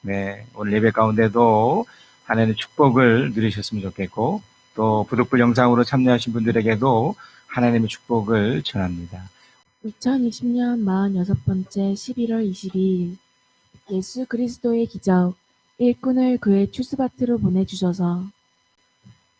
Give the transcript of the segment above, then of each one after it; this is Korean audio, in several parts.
네, 오늘 예배 가운데도 하나님의 축복을 누리셨으면 좋겠고, 또 부득불 영상으로 참여하신 분들에게도 하나님의 축복을 전합니다. 2020년 46번째 11월 22일 예수 그리스도의 기적 일꾼을 그의 추수밭으로 보내주셔서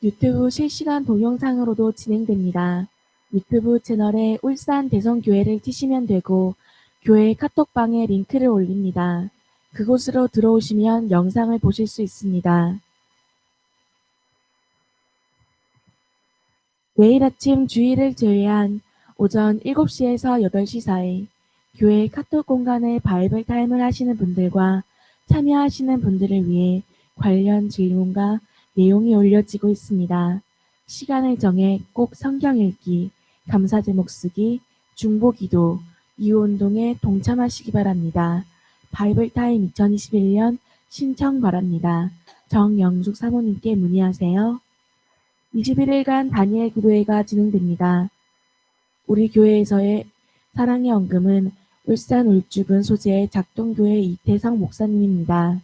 유튜브 실시간 동영상으로도 진행됩니다. 유튜브 채널에 울산 대성교회를 치시면 되고 교회 카톡방에 링크를 올립니다. 그곳으로 들어오시면 영상을 보실 수 있습니다. 내일 아침 주일을 제외한 오전 7시에서 8시 사이 교회 카톡 공간에 바이블 타임을 하시는 분들과 참여하시는 분들을 위해 관련 질문과 내용이 올려지고 있습니다. 시간을 정해 꼭 성경 읽기, 감사 제목 쓰기, 중보기도, 이유운동에 동참하시기 바랍니다. 바이블 타임 2021년 신청 바랍니다. 정영숙 사모님께 문의하세요. 21일간 다니엘 기도회가 진행됩니다. 우리 교회에서의 사랑의 언금은 울산 울주군 소재의 작동교회 이태성 목사님입니다.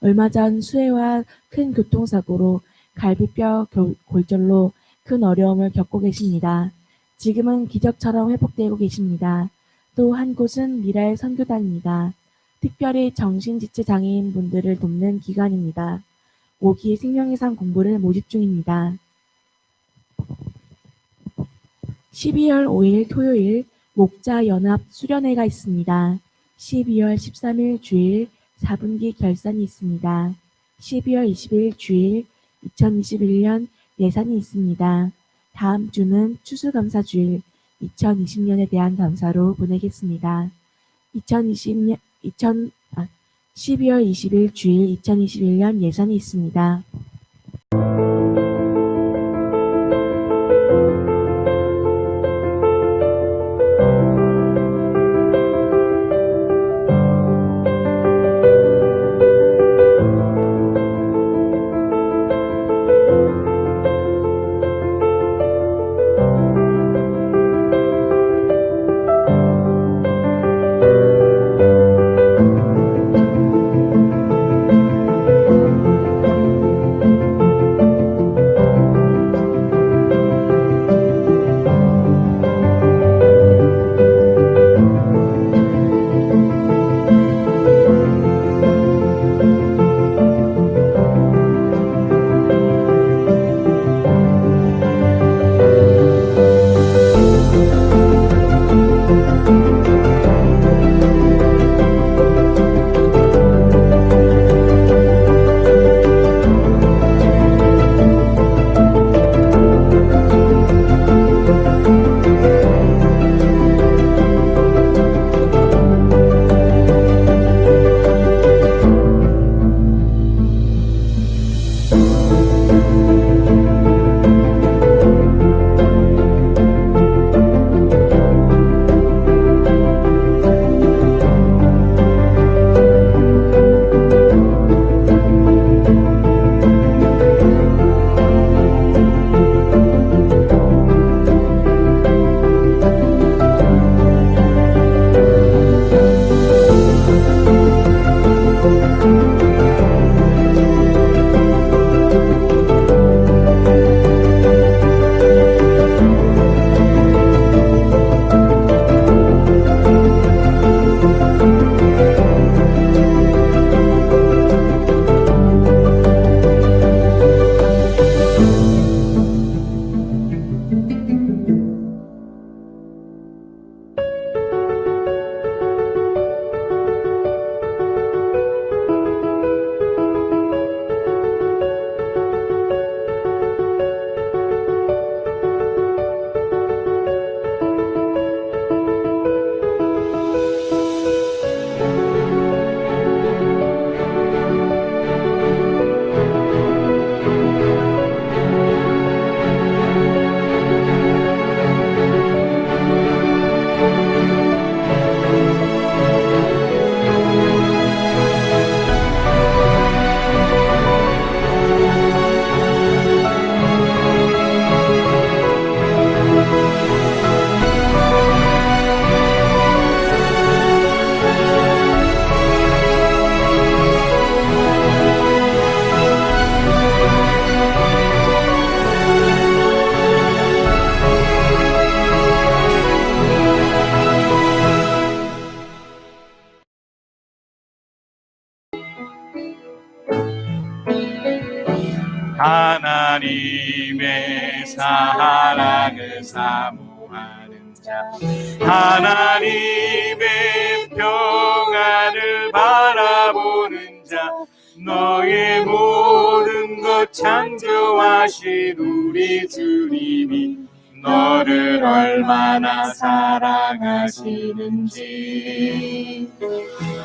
얼마 전 수해와 큰 교통사고로 갈비뼈 골절로 큰 어려움을 겪고 계십니다. 지금은 기적처럼 회복되고 계십니다. 또 한 곳은 미랄 선교단입니다. 특별히 정신지체 장애인 분들을 돕는 기관입니다. 5기 생명의상 공부를 모집 중입니다. 12월 5일 토요일 목자연합 수련회가 있습니다. 12월 13일 주일 4분기 결산이 있습니다. 12월 20일 주일 2021년 예산이 있습니다. 다음 주는 추수감사주일 2020년에 대한 감사로 보내겠습니다. 12월 20일 주일 2021년 예산이 있습니다. 하나님의 사랑을 사모하는 자, 하나님의 평안을 바라보는 자, 너의 모든 것 창조하신 우리 주님이 너를 얼마나 사랑하시는지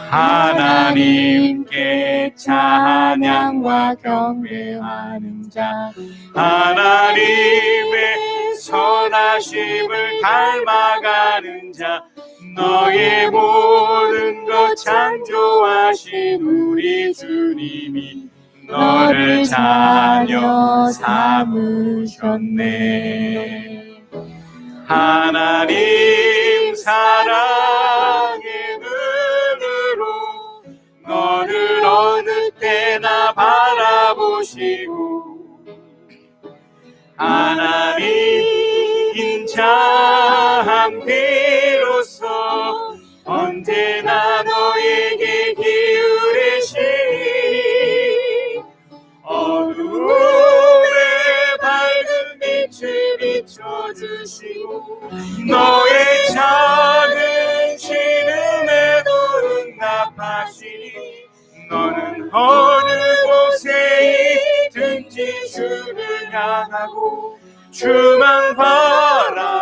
하나님께 찬양과 경배하는 자, 하나님의 선하심을 닮아가는 자, 너의 모든 것 창조하신 우리 주님이 너를 자녀 삼으셨네. 하나님 사랑의 눈으로 너를 어느 때나 바라보시고 하나님 인자한 비로소 언제나 너에게 기울이시니 어둠에 밝은 빛을 비춰주시고 너의 작은 신음에도 응답하시니 너는 어느 곳에 있든지 주를 향하고 주만 바라볼지라.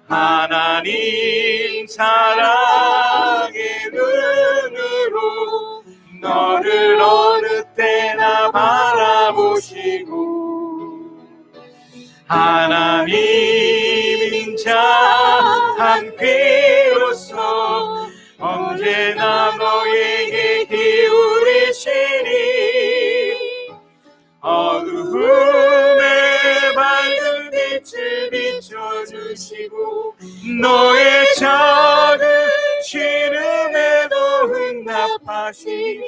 하나님 사랑의 눈으로 너를 어느 때나 바라보시고 하나님 인자한 귀로서 언제나 너에게 기울이시니 어두움에 밝은 빛을 비춰주시고 너의 작은 신음에도 응답하시니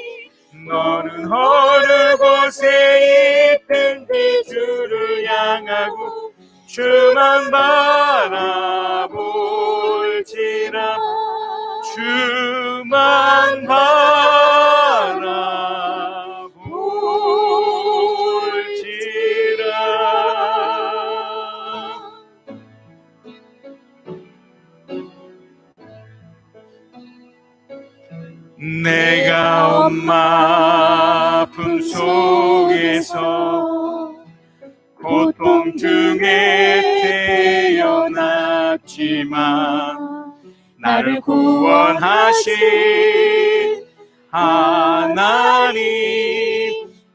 너는 어느 곳에 있든지 주를 향하고 주만 바라볼지라. 주만 바라볼지라. 내가 엄마 품 속에서 고통 중에 태어났지만 나를 구원하신 하나님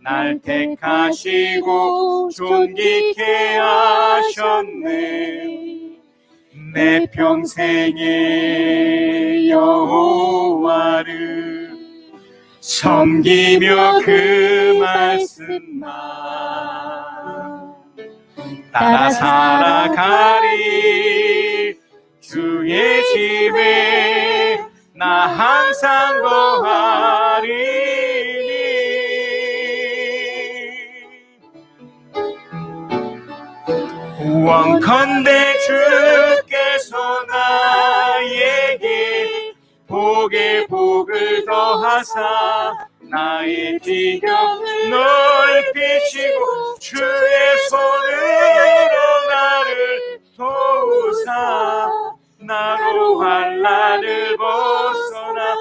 날 택하시고 존귀케 하셨네. 내 평생의 여호와를 섬기며 그 말씀만 따라 살아가리. 주의 집에 나 항상 거하리니. 원컨대 주께서 나에게 복에 복을 더하사 나의 지경을 넓히시고 주의 손으로 나를 도우사 나로 환난을 벗어나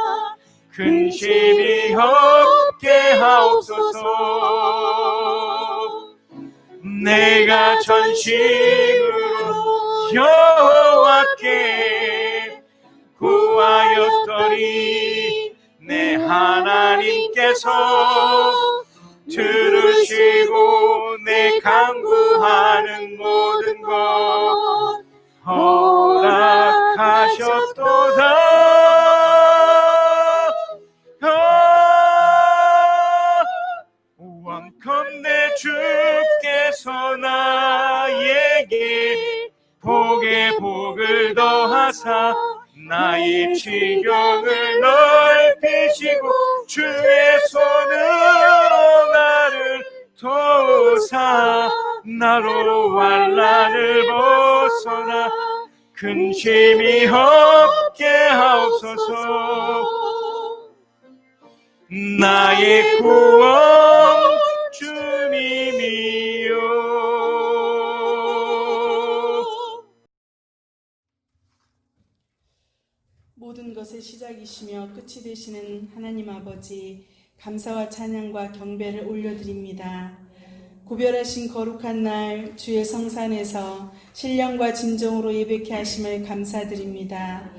근심이 없게 하옵소서. 내가 전심으로 여호와께 구하였더니 내 하나님께서 들으시고 내 간구하는 모든 것 허락하셨도다. 원컨대 주께서 나에게 복에 복을 더하사 나의 지경을 넓히시고 주의 손으로 나를 도우사 나로 환난을 벗어나 근심이 없게 하옵소서. 나의 구원 주님이요. 모든 것의 시작이시며 끝이 되시는 하나님 아버지, 감사와 찬양과 경배를 올려드립니다. 구별하신 거룩한 날 주의 성산에서 신령과 진정으로 예배케 하심을 감사드립니다.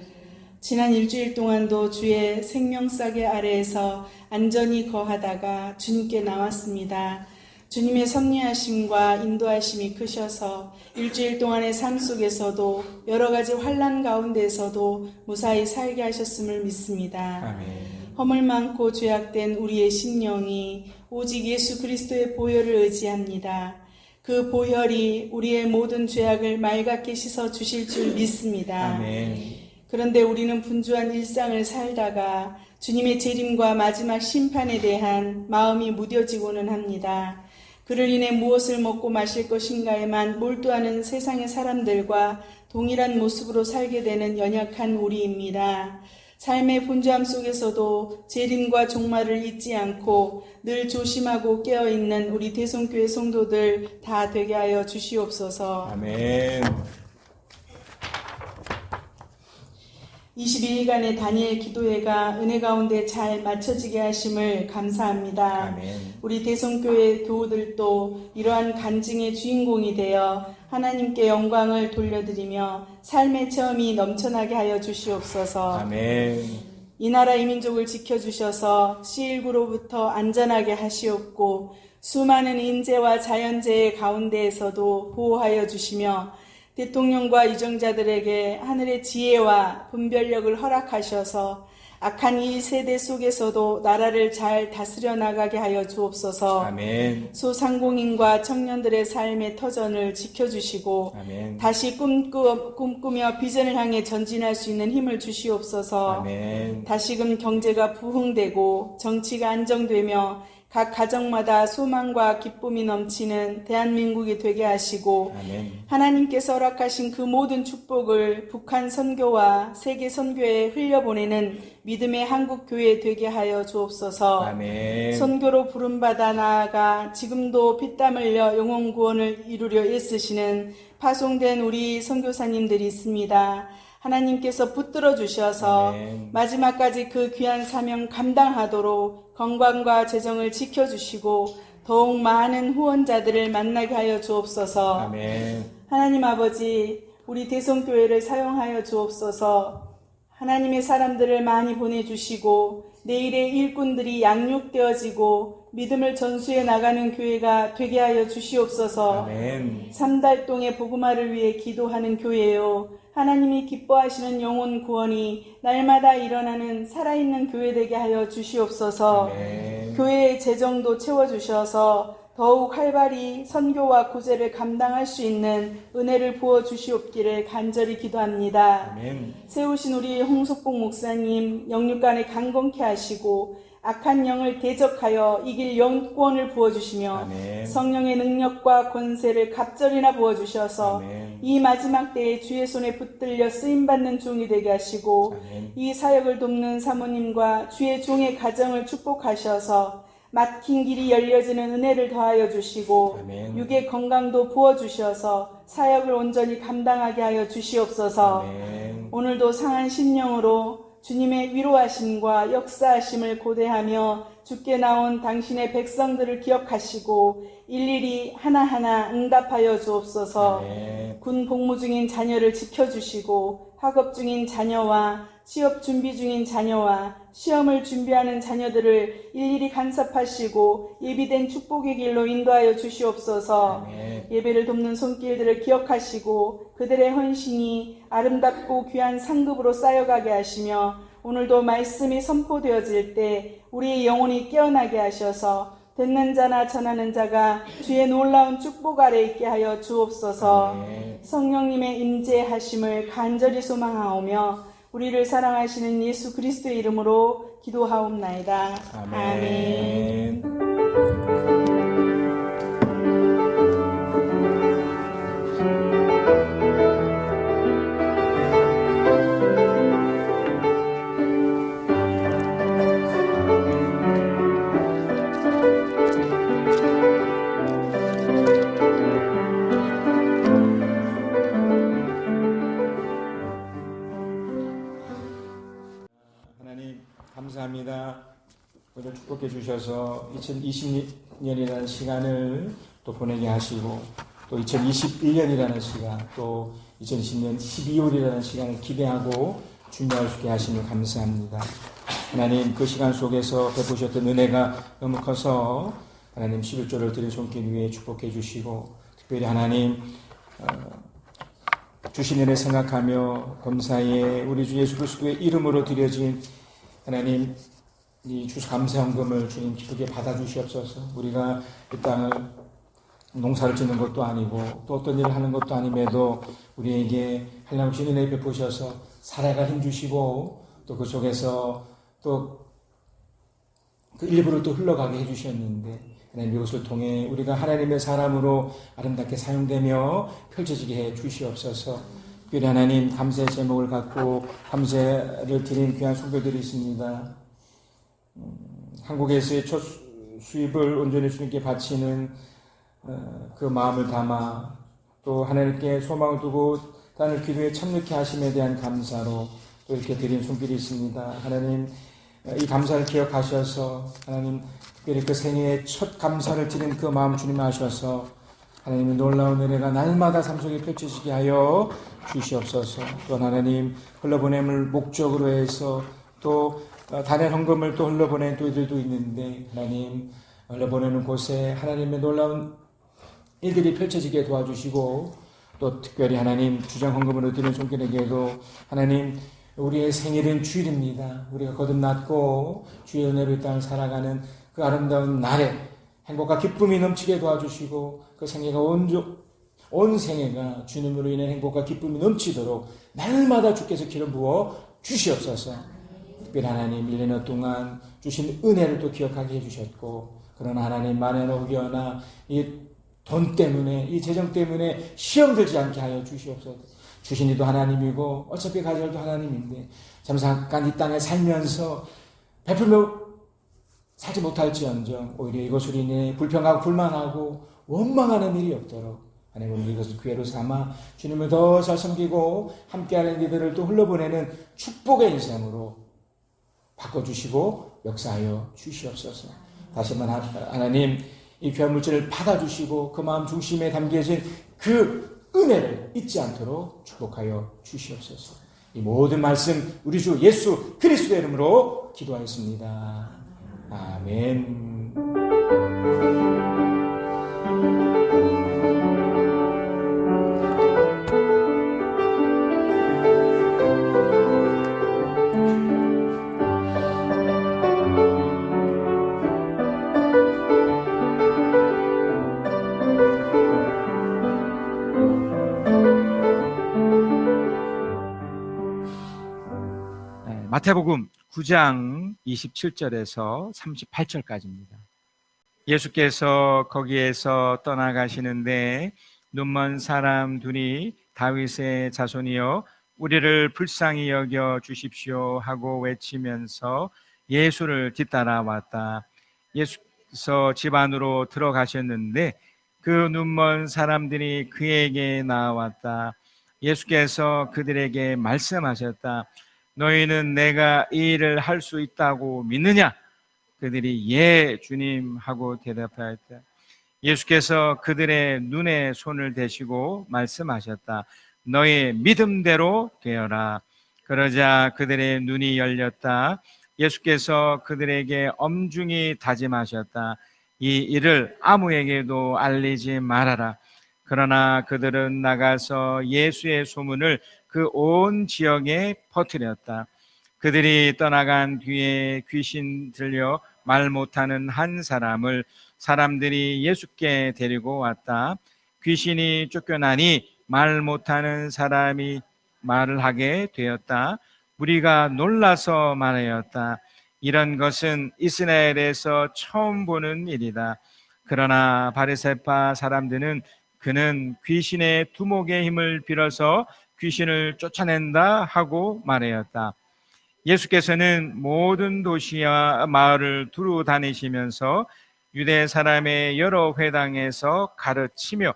지난 일주일 동안도 주의 생명싸개 아래에서 안전히 거하다가 주님께 나왔습니다. 주님의 섭리하심과 인도하심이 크셔서 일주일 동안의 삶 속에서도 여러 가지 환난 가운데서도 무사히 살게 하셨음을 믿습니다. 아멘. 허물 많고 죄악된 우리의 심령이 오직 예수 그리스도의 보혈을 의지합니다. 그 보혈이 우리의 모든 죄악을 맑게 씻어 주실 줄 믿습니다. 아멘. 그런데 우리는 분주한 일상을 살다가 주님의 재림과 마지막 심판에 대한 마음이 무뎌지고는 합니다. 그를 인해 무엇을 먹고 마실 것인가에만 몰두하는 세상의 사람들과 동일한 모습으로 살게 되는 연약한 우리입니다. 삶의 분주함 속에서도 재림과 종말을 잊지 않고 늘 조심하고 깨어있는 우리 대성교회 성도들 다 되게 하여 주시옵소서. 아멘. 22일간의 다니엘 기도회가 은혜 가운데 잘 맞춰지게 하심을 감사합니다. 아멘. 우리 대성교회 교우들도 이러한 간증의 주인공이 되어 하나님께 영광을 돌려드리며 삶의 체험이 넘쳐나게 하여 주시옵소서. 아멘. 이 나라 이 민족을 지켜주셔서 C19로부터 안전하게 하시옵고 수많은 인재와 자연재해 가운데에서도 보호하여 주시며 대통령과 유정자들에게 하늘의 지혜와 분별력을 허락하셔서 악한 이 세대 속에서도 나라를 잘 다스려 나가게 하여 주옵소서. 아멘. 소상공인과 청년들의 삶의 터전을 지켜주시고 아멘. 다시 꿈꾸며 비전을 향해 전진할 수 있는 힘을 주시옵소서. 아멘. 다시금 경제가 부흥되고 정치가 안정되며 각 가정마다 소망과 기쁨이 넘치는 대한민국이 되게 하시고 아멘. 하나님께서 허락하신 그 모든 축복을 북한 선교와 세계 선교에 흘려보내는 믿음의 한국교회 되게 하여 주옵소서. 아멘. 선교로 부름받아 나아가 지금도 피땀 흘려 영혼 구원을 이루려 애쓰시는 파송된 우리 선교사님들이 있습니다. 하나님께서 붙들어 주셔서 아멘. 마지막까지 그 귀한 사명 감당하도록 건강과 재정을 지켜주시고 더욱 많은 후원자들을 만나게 하여 주옵소서. 아멘. 하나님 아버지, 우리 대성교회를 사용하여 주옵소서. 하나님의 사람들을 많이 보내주시고 내일의 일꾼들이 양육되어지고 믿음을 전수해 나가는 교회가 되게 하여 주시옵소서. 아멘. 3달 동의 복음화를 위해 기도하는 교회요, 하나님이 기뻐하시는 영혼 구원이 날마다 일어나는 살아있는 교회 되게 하여 주시옵소서. 아멘. 교회의 재정도 채워주셔서 더욱 활발히 선교와 구제를 감당할 수 있는 은혜를 부어주시옵기를 간절히 기도합니다. 아멘. 세우신 우리 홍석봉 목사님 영육간에 강건케 하시고 악한 영을 대적하여 이길 영권을 부어주시며 아멘. 성령의 능력과 권세를 갑절이나 부어주셔서 아멘. 이 마지막 때에 주의 손에 붙들려 쓰임받는 종이 되게 하시고 아멘. 이 사역을 돕는 사모님과 주의 종의 가정을 축복하셔서 막힌 길이 열려지는 은혜를 더하여 주시고 아멘. 육의 건강도 부어주셔서 사역을 온전히 감당하게 하여 주시옵소서. 아멘. 오늘도 상한 심령으로 주님의 위로하심과 역사하심을 고대하며 주께 나온 당신의 백성들을 기억하시고 일일이 하나하나 응답하여 주옵소서. 아멘. 군 복무 중인 자녀를 지켜주시고 학업 중인 자녀와 취업 준비 중인 자녀와 시험을 준비하는 자녀들을 일일이 간섭하시고 예비된 축복의 길로 인도하여 주시옵소서. 아멘. 예배를 돕는 손길들을 기억하시고 그들의 헌신이 아름답고 귀한 상급으로 쌓여가게 하시며 오늘도 말씀이 선포되어질 때 우리의 영혼이 깨어나게 하셔서 듣는 자나 전하는 자가 주의 놀라운 축복 아래 있게 하여 주옵소서. 아멘. 성령님의 임재하심을 간절히 소망하오며 우리를 사랑하시는 예수 그리스도의 이름으로 기도하옵나이다. 아멘. 감사합니다. 우리를 축복해 주셔서 2020년이라는 시간을 또 보내게 하시고 또 2021년이라는 시간 또 2020년 12월이라는 시간을 기대하고 준비할 수 있게 하시니 감사합니다. 하나님 그 시간 속에서 베푸셨던 은혜가 너무 커서 하나님 11조를 드린 손길 위에 축복해 주시고 특별히 하나님 주신 은혜 생각하며 검사에 우리 주 예수 그리스도의 이름으로 드려진 하나님 이 주감사헌금을 주님 기쁘게 받아주시옵소서. 우리가 이 땅을 농사를 짓는 것도 아니고 또 어떤 일을 하는 것도 아님에도 우리에게 한량없이 은혜 베푸셔서 살아갈 힘 주시고 또 그 속에서 또 그 일부를 또 흘러가게 해주셨는데 하나님 이것을 통해 우리가 하나님의 사람으로 아름답게 사용되며 펼쳐지게 해 주시옵소서. 특별히 하나님 감사의 제목을 갖고 감사를 드린 귀한 성도들이 있습니다. 한국에서의 첫 수입을 온전히 주님께 바치는 그 마음을 담아 또 하나님께 소망을 두고 땅을 기도에 참여케 하심에 대한 감사로 또 이렇게 드린 손길이 있습니다. 하나님 이 감사를 기억하셔서 하나님 특별히 그 생애의 첫 감사를 드린 그 마음 주님 아셔서 하나님의 놀라운 은혜가 날마다 삶 속에 펼쳐지게 하여 주시옵소서. 또 하나님 흘러보냄을 목적으로 해서 또 단연 헌금을 또 흘러보낸 또 이들도 있는데 하나님 흘러보내는 곳에 하나님의 놀라운 일들이 펼쳐지게 도와주시고 또 특별히 하나님 주장 헌금으로 드린 손길에게도 하나님 우리의 생일은 주일입니다. 우리가 거듭났고 주의 은혜로 이 땅을 살아가는 그 아름다운 날에 행복과 기쁨이 넘치게 도와주시고 그 생애가 온 생애가 주님으로 인해 행복과 기쁨이 넘치도록 날마다 주께서 기름 부어 주시옵소서. 특별히 하나님 1년 동안 주신 은혜를 또 기억하게 해주셨고 그러나 하나님 만에나 혹여나 이 돈 때문에 이 재정 때문에 시험 들지 않게 하여 주시옵소서. 주신 이도 하나님이고 어차피 가져도 하나님인데 잠깐 이 땅에 살면서 베풀며 살지 못할지언정 오히려 이것으로 인해 불평하고 불만하고 원망하는 일이 없도록 하나님 오늘 이것을 기회로 삼아 주님을 더 잘 섬기고 함께하는 이들을 또 흘러보내는 축복의 인생으로 바꿔주시고 역사하여 주시옵소서. 다시 한번 하나님 이 귀한 물질을 받아주시고 그 마음 중심에 담겨진 그 은혜를 잊지 않도록 축복하여 주시옵소서. 이 모든 말씀 우리 주 예수 그리스도의 이름으로 기도하였습니다. 아멘. 마태복음 9장 27절에서 38절까지입니다. 예수께서 거기에서 떠나가시는데 눈먼 사람 둘이 다윗의 자손이여 우리를 불쌍히 여겨 주십시오 하고 외치면서 예수를 뒤따라 왔다. 예수께서 집 안으로 들어가셨는데 그 눈먼 사람들이 그에게 나왔다. 예수께서 그들에게 말씀하셨다. 너희는 내가 이 일을 할 수 있다고 믿느냐? 그들이 예 주님 하고 대답하였다. 예수께서 그들의 눈에 손을 대시고 말씀하셨다. 너의 믿음대로 되어라. 그러자 그들의 눈이 열렸다. 예수께서 그들에게 엄중히 다짐하셨다. 이 일을 아무에게도 알리지 말아라. 그러나 그들은 나가서 예수의 소문을 그 온 지역에 퍼뜨렸다. 그들이 떠나간 뒤에 귀신 들려 말 못하는 한 사람을 사람들이 예수께 데리고 왔다. 귀신이 쫓겨나니 말 못하는 사람이 말을 하게 되었다. 무리가 놀라서 말하였다. 이런 것은 이스라엘에서 처음 보는 일이다. 그러나 바리새파 사람들은 그는 귀신의 두목의 힘을 빌어서 귀신을 쫓아낸다 하고 말하였다. 예수께서는 모든 도시와 마을을 두루 다니시면서 유대 사람의 여러 회당에서 가르치며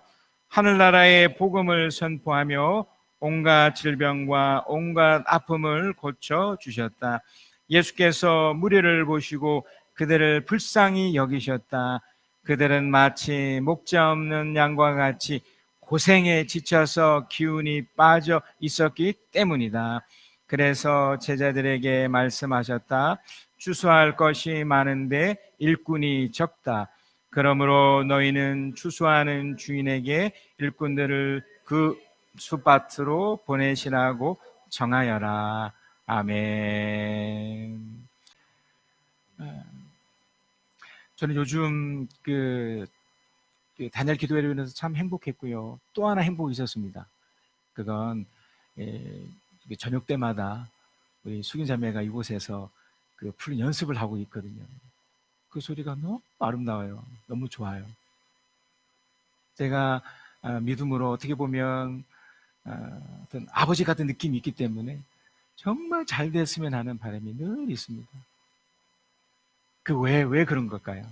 하늘나라의 복음을 선포하며 온갖 질병과 온갖 아픔을 고쳐 주셨다. 예수께서 무리를 보시고 그들을 불쌍히 여기셨다. 그들은 마치 목자 없는 양과 같이 고생에 지쳐서 기운이 빠져 있었기 때문이다. 그래서 제자들에게 말씀하셨다. 추수할 것이 많은데 일꾼이 적다. 그러므로 너희는 추수하는 주인에게 일꾼들을 그 숲밭으로 보내시라고 정하여라. 아멘. 저는 요즘 그 다니엘 기도회로 인해서 참 행복했고요. 또 하나 행복이 있었습니다. 그건 저녁 때마다 우리 숙인 자매가 이곳에서 그 풀 연습을 하고 있거든요. 그 소리가 너무 아름다워요. 너무 좋아요. 제가 믿음으로 어떻게 보면 어떤 아버지 같은 느낌이 있기 때문에 정말 잘 됐으면 하는 바람이 늘 있습니다. 왜 그런 걸까요?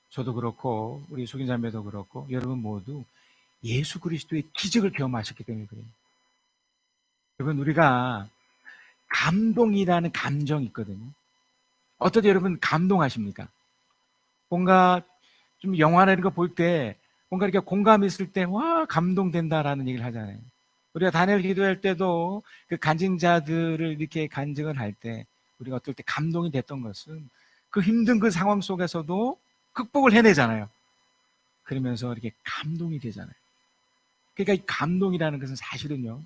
저도 그렇고 우리 숙인 자매도 그렇고 여러분 모두 예수 그리스도의 기적을 경험하셨기 때문에 그래요. 여러분, 우리가 감동이라는 감정이 있거든요. 어떨 때 여러분 감동하십니까? 뭔가 좀 영화나 이런 거 볼 때 뭔가 이렇게 공감이 있을 때 와 감동된다라는 얘기를 하잖아요. 우리가 다니엘 기도할 때도 그 간증자들을 이렇게 간증을 할 때 우리가 어떨 때 감동이 됐던 것은 그 힘든 그 상황 속에서도 극복을 해내잖아요. 그러면서 이렇게 감동이 되잖아요. 그러니까 이 감동이라는 것은 사실은요,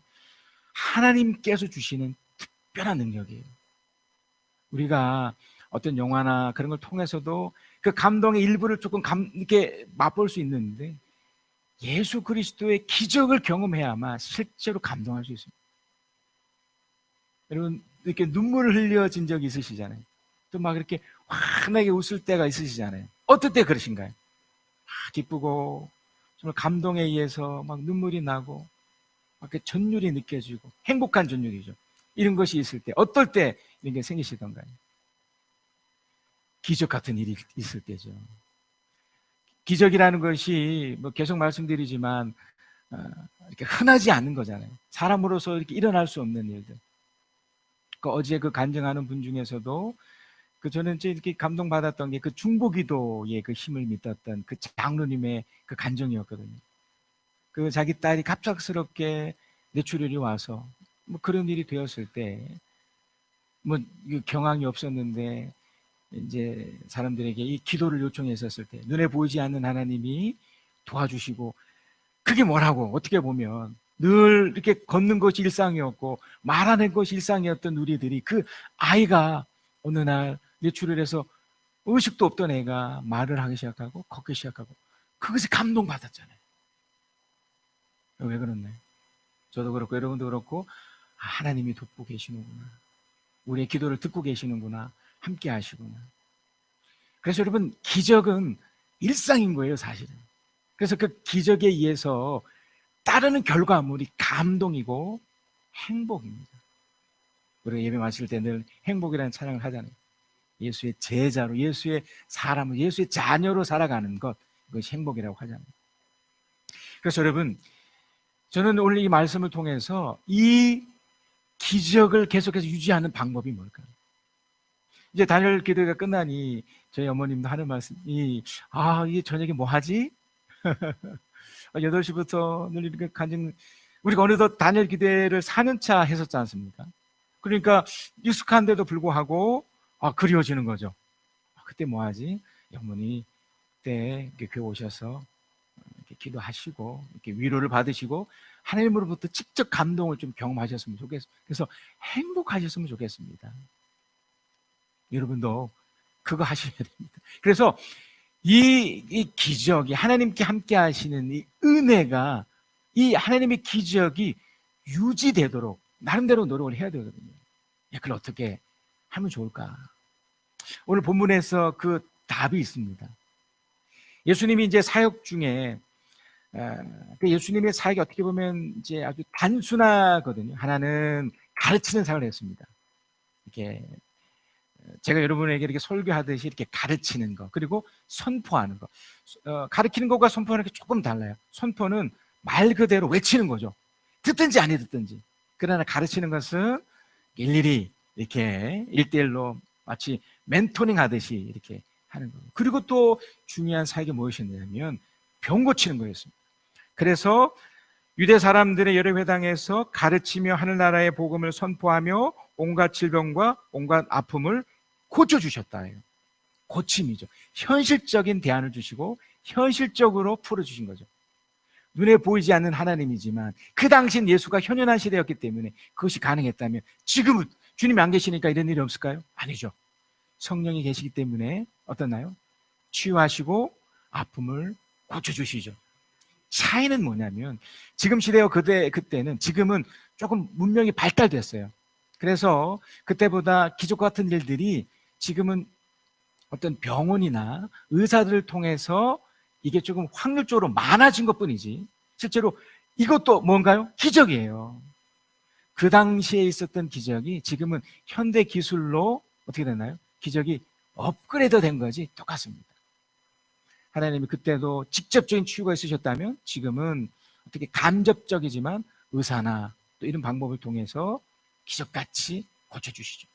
하나님께서 주시는 특별한 능력이에요. 우리가 어떤 영화나 그런 걸 통해서도 그 감동의 일부를 조금 이렇게 맛볼 수 있는데 예수 그리스도의 기적을 경험해야만 실제로 감동할 수 있습니다. 여러분, 이렇게 눈물을 흘려진 적이 있으시잖아요. 또 막 이렇게 환하게 웃을 때가 있으시잖아요. 어떨 때 그러신가요? 기쁘고 정말 감동에 의해서 막 눈물이 나고 막 전율이 느껴지고 행복한 전율이죠. 이런 것이 있을 때 어떨 때 이런 게 생기시던가요? 기적 같은 일이 있을 때죠. 기적이라는 것이 뭐 계속 말씀드리지만 이렇게 흔하지 않은 거잖아요. 사람으로서 이렇게 일어날 수 없는 일들. 어제 그 간증하는 분 중에서도 저는 이렇게 감동받았던 게 그 중보기도의 그 힘을 믿었던 그 장로님의 그 간증이었거든요. 그 자기 딸이 갑작스럽게 뇌출혈이 와서 뭐 그런 일이 되었을 때 뭐 경황이 없었는데 이제 사람들에게 이 기도를 요청했었을 때 눈에 보이지 않는 하나님이 도와주시고, 그게 뭐라고 어떻게 보면 늘 이렇게 걷는 것이 일상이었고 말하는 것이 일상이었던 우리들이 그 아이가 어느 날 뇌출혈해서 의식도 없던 애가 말을 하기 시작하고 걷기 시작하고 그것에 감동받았잖아요. 왜 그렇나요? 저도 그렇고 여러분도 그렇고 하나님이 돕고 계시는구나, 우리의 기도를 듣고 계시는구나, 함께 하시구나. 그래서 여러분, 기적은 일상인 거예요, 사실은. 그래서 그 기적에 의해서 따르는 결과물이 감동이고 행복입니다. 우리가 예배 마칠 때 늘 행복이라는 찬양을 하잖아요. 예수의 제자로, 예수의 사람으로, 예수의 자녀로 살아가는 것, 그것이 행복이라고 하잖아요. 그래서 여러분, 저는 오늘 이 말씀을 통해서 이 기적을 계속해서 유지하는 방법이 뭘까요? 이제 다니엘 기도가 끝나니 저희 어머님도 하는 말씀이 이제 저녁에 뭐 하지? 8시부터 늘 이렇게 우리가 어느덧 다니엘 기도를 4년차 했었지 않습니까? 그러니까 익숙한데도 불구하고 그리워지는 거죠. 그때 뭐 하지? 어머니 그때 이렇게 교회 오셔서 이렇게 기도하시고 이렇게 위로를 받으시고 하나님으로부터 직접 감동을 좀 경험하셨으면 좋겠습니다. 그래서 행복하셨으면 좋겠습니다. 여러분도 그거 하셔야 됩니다. 그래서 이 기적이, 하나님께 함께 하시는 이 은혜가, 이 하나님의 기적이 유지되도록 나름대로 노력을 해야 되거든요. 그걸 어떻게 하면 좋을까? 오늘 본문에서 그 답이 있습니다. 예수님이 이제 사역 중에 예수님의 사역이 어떻게 보면 이제 아주 단순하거든요. 하나는 가르치는 사역을 했습니다. 이렇게 제가 여러분에게 이렇게 설교하듯이 이렇게 가르치는 거, 그리고 선포하는 거. 가르치는 것과 선포하는 게 조금 달라요. 선포는 말 그대로 외치는 거죠. 듣든지 안 듣든지. 그러나 가르치는 것은 일일이 이렇게 1대1로 마치 멘토링 하듯이 이렇게 하는 거예요. 그리고 또 중요한 사역이 무엇이었냐면 병 고치는 거였습니다. 그래서 유대 사람들의 여러 회당에서 가르치며 하늘나라의 복음을 선포하며 온갖 질병과 온갖 아픔을 고쳐주셨다. 고침이죠. 현실적인 대안을 주시고 현실적으로 풀어주신 거죠. 눈에 보이지 않는 하나님이지만 그 당시엔 예수가 현현한 시대였기 때문에 그것이 가능했다면 지금은 주님이 안 계시니까 이런 일이 없을까요? 아니죠. 성령이 계시기 때문에 어떻나요? 치유하시고 아픔을 고쳐주시죠. 차이는 뭐냐면 지금 시대와 그때는 지금은 조금 문명이 발달됐어요. 그래서 그때보다 기적 같은 일들이 지금은 어떤 병원이나 의사들을 통해서 이게 조금 확률적으로 많아진 것뿐이지 실제로 이것도 뭔가요? 기적이에요. 그 당시에 있었던 기적이 지금은 현대 기술로 어떻게 되나요? 기적이 업그레이드 된 거지 똑같습니다. 하나님이 그때도 직접적인 치유가 있으셨다면 지금은 어떻게 간접적이지만 의사나 또 이런 방법을 통해서 기적같이 고쳐주시죠.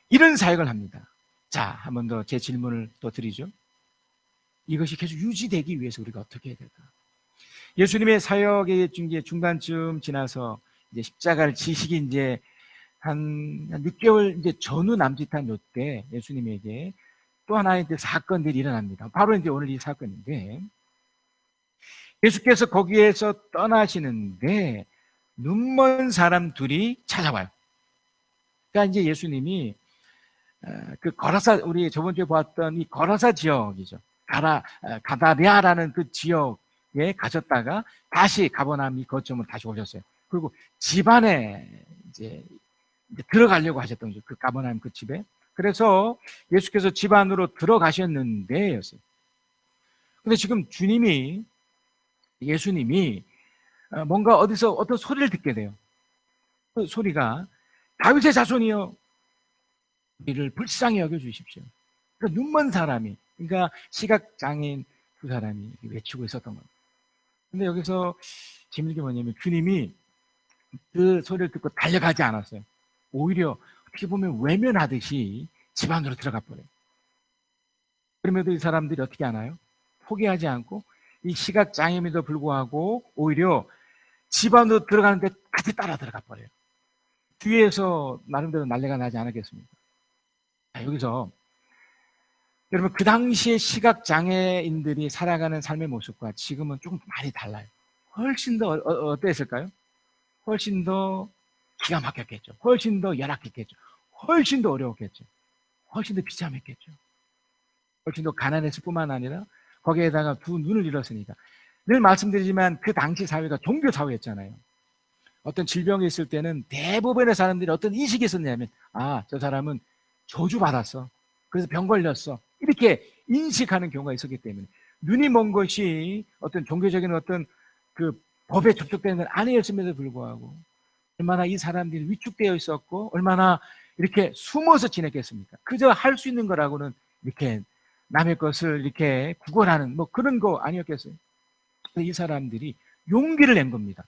이런 사역을 합니다. 자, 한 번 더 제 질문을 또 드리죠. 이것이 계속 유지되기 위해서 우리가 어떻게 해야 될까? 예수님의 사역의 중간쯤 지나서 이제 십자가를 지시기 이제 한 6개월 이제 전후 남짓한 요때 예수님에게 또 하나의 이제 사건들이 일어납니다. 바로 이제 오늘 이 사건인데 예수께서 거기에서 떠나시는데 눈먼 사람 둘이 찾아와요. 그러니까 이제 예수님이 그 거라사 우리 저번 주에 보았던 이 거라사 지역이죠. 가다랴라는 그 지역에 가셨다가 다시 가버나움 이 거점으로 다시 오셨어요. 그리고 집안에 이제 들어가려고 하셨던 거죠. 그 가버나움 그 집에. 그래서 예수께서 집 안으로 들어가셨는데였어요. 근데 지금 예수님이 뭔가 어디서 어떤 소리를 듣게 돼요. 그 소리가 다윗의 자손이여 이를 불쌍히 여겨주십시오. 그러니까 눈먼 사람이, 그러니까 시각장애인 두 사람이 외치고 있었던 겁니다. 근데 여기서 재밌는 게 뭐냐면 주님이 그 소리를 듣고 달려가지 않았어요. 오히려 어떻게 보면 외면하듯이 집 안으로 들어가 버려요. 그럼에도 이 사람들이 어떻게 하나요? 포기하지 않고 이 시각장애임에도 불구하고 오히려 집 안으로 들어가는데 같이 따라 들어가 버려요. 뒤에서 나름대로 난리가 나지 않았겠습니까? 자, 여기서 여러분 그 당시에 시각장애인들이 살아가는 삶의 모습과 지금은 조금 많이 달라요. 훨씬 더 어땠을까요? 훨씬 더 기가 막혔겠죠. 훨씬 더 열악했겠죠. 훨씬 더 어려웠겠죠. 훨씬 더 비참했겠죠. 훨씬 더 가난했을 뿐만 아니라 거기에다가 두 눈을 잃었으니까. 늘 말씀드리지만 그 당시 사회가 종교 사회였잖아요. 어떤 질병이 있을 때는 대부분의 사람들이 어떤 인식이 있었냐면 저 사람은 저주받았어. 그래서 병 걸렸어. 이렇게 인식하는 경우가 있었기 때문에 눈이 먼 것이 어떤 종교적인 어떤 그 법에 접촉되는 건 아니었음에도 불구하고 얼마나 이 사람들이 위축되어 있었고 얼마나 이렇게 숨어서 지냈겠습니까? 그저 할 수 있는 거라고는 이렇게 남의 것을 이렇게 구걸하는 뭐 그런 거 아니었겠어요? 이 사람들이 용기를 낸 겁니다.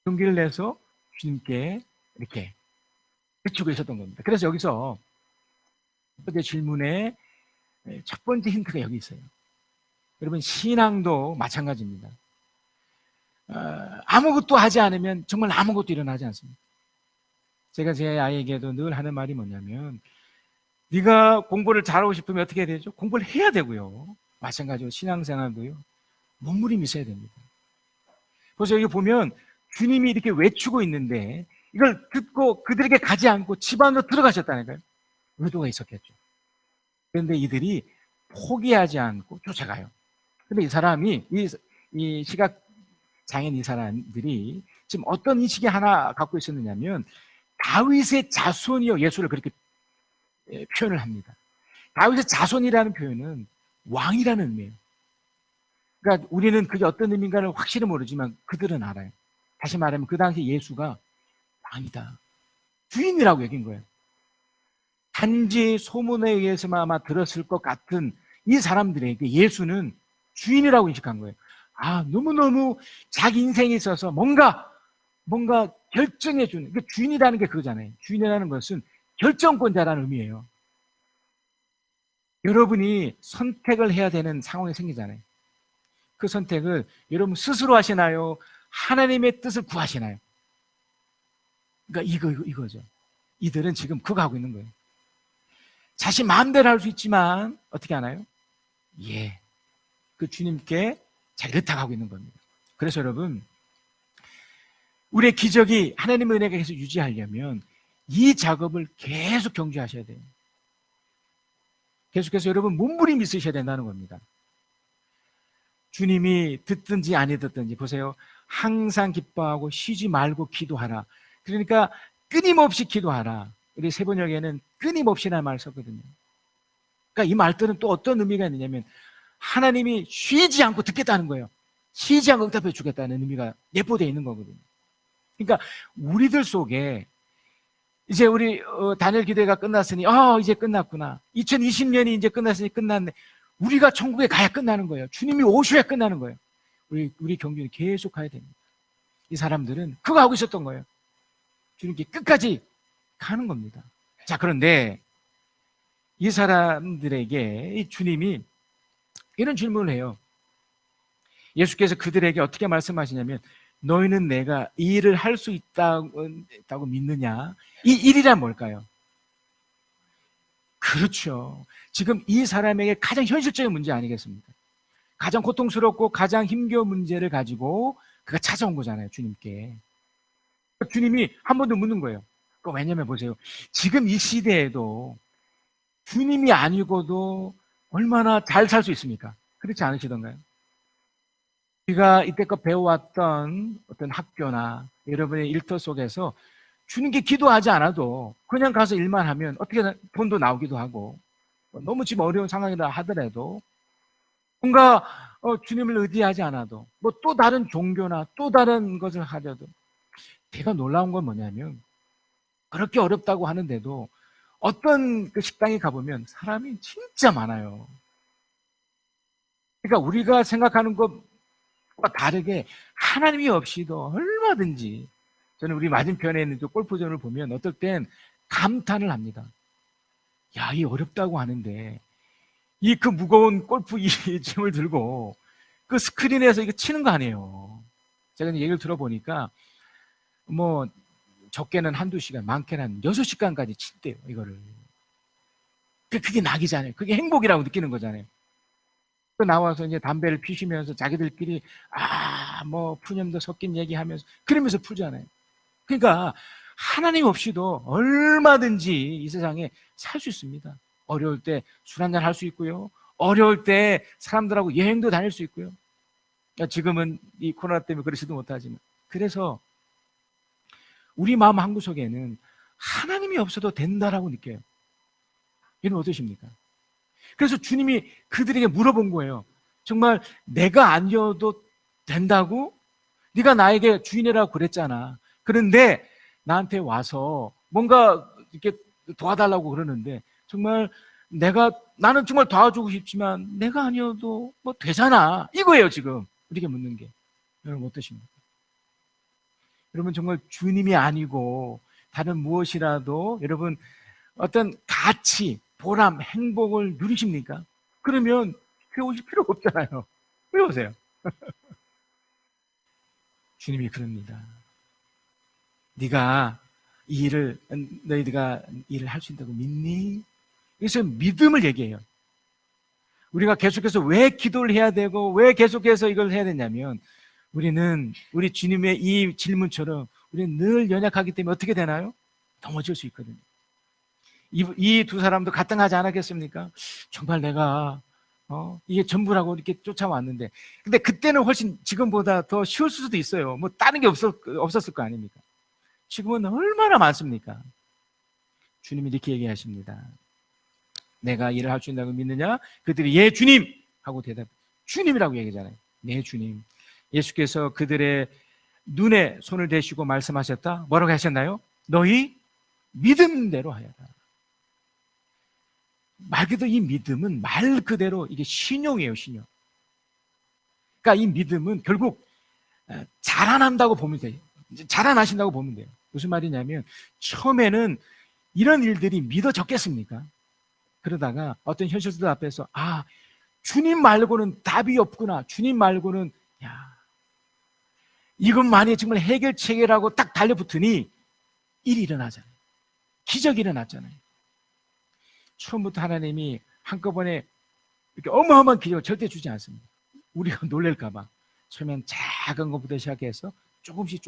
용기를 내서 주님께 이렇게 외치고 있었던 겁니다. 그래서 여기서 첫 번째 질문에 첫 번째 힌트가 여기 있어요. 여러분 신앙도 마찬가지입니다. 아무것도 하지 않으면 정말 아무것도 일어나지 않습니다. 제가 제 아이에게도 늘 하는 말이 뭐냐면 네가 공부를 잘하고 싶으면 어떻게 해야 되죠? 공부를 해야 되고요. 마찬가지로 신앙생활도요. 몸부림이 있어야 됩니다. 그래서 여기 보면 주님이 이렇게 외치고 있는데 이걸 듣고 그들에게 가지 않고 집 안으로 들어가셨다니까요. 의도가 있었겠죠. 그런데 이들이 포기하지 않고 쫓아가요. 근데 이 사람이 이 시각장애인 이 사람들이 지금 어떤 인식이 하나 갖고 있었느냐면 다윗의 자손이요 예수를 그렇게 표현을 합니다. 다윗의 자손이라는 표현은 왕이라는 의미예요. 그러니까 우리는 그게 어떤 의미인가를 확실히 모르지만 그들은 알아요. 다시 말하면 그 당시 예수가 왕이다. 주인이라고 얘기한 거예요. 단지 소문에 의해서만 아마 들었을 것 같은 이 사람들에게 예수는 주인이라고 인식한 거예요. 너무너무 자기 인생에 있어서 뭔가 뭔가 결정해 주는, 그 주인이라는 게 그거잖아요. 주인이라는 것은 결정권자라는 의미예요. 여러분이 선택을 해야 되는 상황이 생기잖아요. 그 선택을 여러분 스스로 하시나요? 하나님의 뜻을 구하시나요? 그러니까 이거죠. 이들은 지금 그거 하고 있는 거예요. 자신 마음대로 할 수 있지만 어떻게 하나요? 예, 그 주님께 자기를 의탁하고 있는 겁니다. 그래서 여러분, 우리의 기적이 하나님의 은혜가 계속 유지하려면 이 작업을 계속 경주하셔야 돼요. 계속해서 여러분 몸부림 있으셔야 된다는 겁니다. 주님이 듣든지 아니 듣든지 보세요. 항상 기뻐하고 쉬지 말고 기도하라. 그러니까 끊임없이 기도하라. 우리 세번역에는 끊임없이라는 말을 썼거든요. 그러니까 이 말들은 또 어떤 의미가 있느냐면 하나님이 쉬지 않고 듣겠다는 거예요. 쉬지 않고 응답해 주겠다는 의미가 내포되어 있는 거거든요. 그러니까 우리들 속에 이제 우리 다니엘 기도회가 끝났으니 이제 끝났구나. 2020년이 이제 끝났으니 끝났네. 우리가 천국에 가야 끝나는 거예요. 주님이 오셔야 끝나는 거예요. 우리 경륜이 계속 가야 됩니다. 이 사람들은 그거 하고 있었던 거예요. 주님께 끝까지 가는 겁니다. 자, 그런데 이 사람들에게 이 주님이 이런 질문을 해요. 예수께서 그들에게 어떻게 말씀하시냐면 너희는 내가 이 일을 할 수 있다고 믿느냐? 이 일이란 뭘까요? 그렇죠. 지금 이 사람에게 가장 현실적인 문제 아니겠습니까? 가장 고통스럽고 가장 힘겨운 문제를 가지고 그가 찾아온 거잖아요, 주님께. 주님이 한 번 더 묻는 거예요. 왜냐면 보세요. 지금 이 시대에도 주님이 아니고도 얼마나 잘 살 수 있습니까? 그렇지 않으시던가요? 우리가 이때껏 배워왔던 어떤 학교나 여러분의 일터 속에서 주님께 기도하지 않아도 그냥 가서 일만 하면 어떻게 돈도 나오기도 하고 너무 지금 어려운 상황이라 하더라도 뭔가 주님을 의지하지 않아도 뭐 또 다른 종교나 또 다른 것을 하려도 제가 놀라운 건 뭐냐면 그렇게 어렵다고 하는데도 어떤 그 식당에 가보면 사람이 진짜 많아요. 그러니까 우리가 생각하는 것과 다르게 하나님이 없이도 얼마든지 저는 우리 맞은편에 있는 골프존을 보면 어떨 땐 감탄을 합니다. 야, 이 어렵다고 하는데 이 그 무거운 골프 이 짐을 들고 그 스크린에서 이거 치는 거 아니에요. 제가 얘기를 들어보니까 뭐 적게는 한두 시간, 많게는 한 6시간까지 친대요, 이거를. 그게 낙이잖아요. 그게 행복이라고 느끼는 거잖아요. 또 나와서 이제 담배를 피시면서 자기들끼리 뭐 푸념도 섞인 얘기하면서 그러면서 풀잖아요. 그러니까 하나님 없이도 얼마든지 이 세상에 살 수 있습니다. 어려울 때 술 한잔 할 수 있고요. 어려울 때 사람들하고 여행도 다닐 수 있고요. 지금은 이 코로나 때문에 그러지도 못하지만 그래서 우리 마음 한구석에는 하나님이 없어도 된다라고 느껴요. 이건 어떠십니까? 그래서 주님이 그들에게 물어본 거예요. 정말 내가 아니어도 된다고? 네가 나에게 주인이라고 그랬잖아. 그런데 나한테 와서 뭔가 이렇게 도와달라고 그러는데 정말 나는 정말 도와주고 싶지만 내가 아니어도 뭐 되잖아. 이거예요, 지금 우리에게 묻는 게. 여러분 어떠십니까? 여러분 정말 주님이 아니고 다른 무엇이라도 여러분 어떤 가치, 보람, 행복을 누리십니까? 그러면 배우실 필요가 없잖아요. 왜 오세요? 주님이 그럽니다. 너희가 이 일을 할 수 있다고 믿니? 그래서 믿음을 얘기해요. 우리가 계속해서 왜 기도를 해야 되고 왜 계속해서 이걸 해야 되냐면 우리 주님의 이 질문처럼 우리는 늘 연약하기 때문에 어떻게 되나요? 넘어질 수 있거든요. 이 두 사람도 가등하지 않았겠습니까? 정말 내가 이게 전부라고 이렇게 쫓아왔는데 근데 그때는 훨씬 지금보다 더 쉬울 수도 있어요. 뭐 다른 게 없었을 거 아닙니까? 지금은 얼마나 많습니까? 주님이 이렇게 얘기하십니다. 내가 일을 할 수 있다고 믿느냐? 그들이 예 주님 하고 대답. 주님이라고 얘기하잖아요. 네 주님. 예수께서 그들의 눈에 손을 대시고 말씀하셨다. 뭐라고 하셨나요? 너희 믿음대로 하여라. 말 그대로 이 믿음은 말 그대로 이게 신용이에요, 신용. 그러니까 이 믿음은 결국 자라난다고 보면 돼요. 이제 자라나신다고 보면 돼요. 무슨 말이냐면 처음에는 이런 일들이 믿어졌겠습니까? 그러다가 어떤 현실들 앞에서 주님 말고는 답이 없구나. 주님 말고는 이것만이 정말 해결책이라고 딱 달려붙으니 일이 일어나잖아요. 기적이 일어났잖아요. 처음부터 하나님이 한꺼번에 이렇게 어마어마한 기적을 절대 주지 않습니다. 우리가 놀랄까 봐 처음엔 작은 것부터 시작해서 조금씩